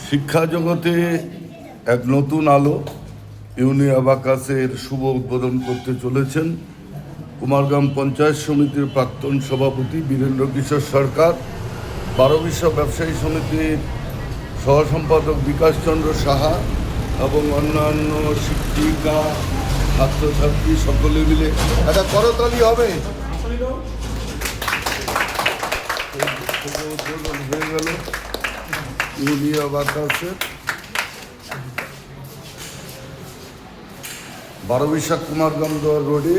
শিক্ষা জগতে এক নতুন আলো ইউনি অ্যাবাকাসের শুভ উদ্বোধন করতে চলেছেন কুমারগ্রাম পঞ্চায়েত সমিতির প্রাক্তন সভাপতি বীরেন্দ্র কিশোর সরকার, 12 বিশ্ব ব্যবসায়ী সমিতির সহসম্পাদক বিকাশ চন্দ্র সাহা এবং অন্যান্য শিক্ষিকা ছাত্রছাত্রী সকলে মিলে একটা করতালি হবে। উদ্বোধন হয়ে গেল ইউনি অ্যাবাকাসের 12 বৈশাখ কুমারগ্রাম রোডে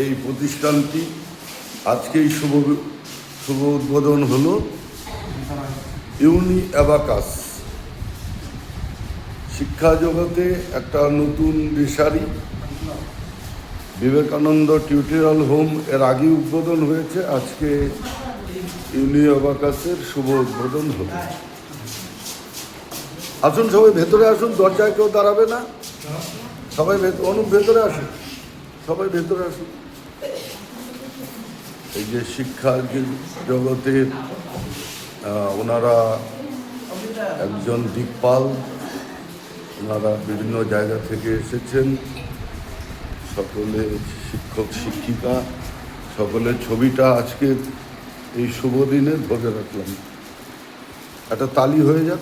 এই প্রতিষ্ঠানটি আজকেই শুভ উদ্বোধন হলো। ইউনি অ্যাবাকাস শিক্ষা জগতে একটা নতুন দিশারি। বিবেকানন্দ টিউটোরিয়াল হোম এর আগে উদ্বোধন হয়েছে, আজকে ইউনি অ্যাবাকাসের শুভ উদ্বোধন হলো। আসুন সবাই ভেতরে আসুন, দরজায় কেউ দাঁড়াবে না, সবাই অনুপ ভেতরে আসুন, সবাই ভেতরে আসুন। এই যে শিক্ষা জগতে ওনারা একজন দিকপাল, ওনারা বিভিন্ন জায়গা থেকে এসেছেন, সকলে শিক্ষক শিক্ষিকা সকলের ছবিটা আজকের এই শুভ দিনে ধরে রাখলাম। একটা তালি হয়ে যাক।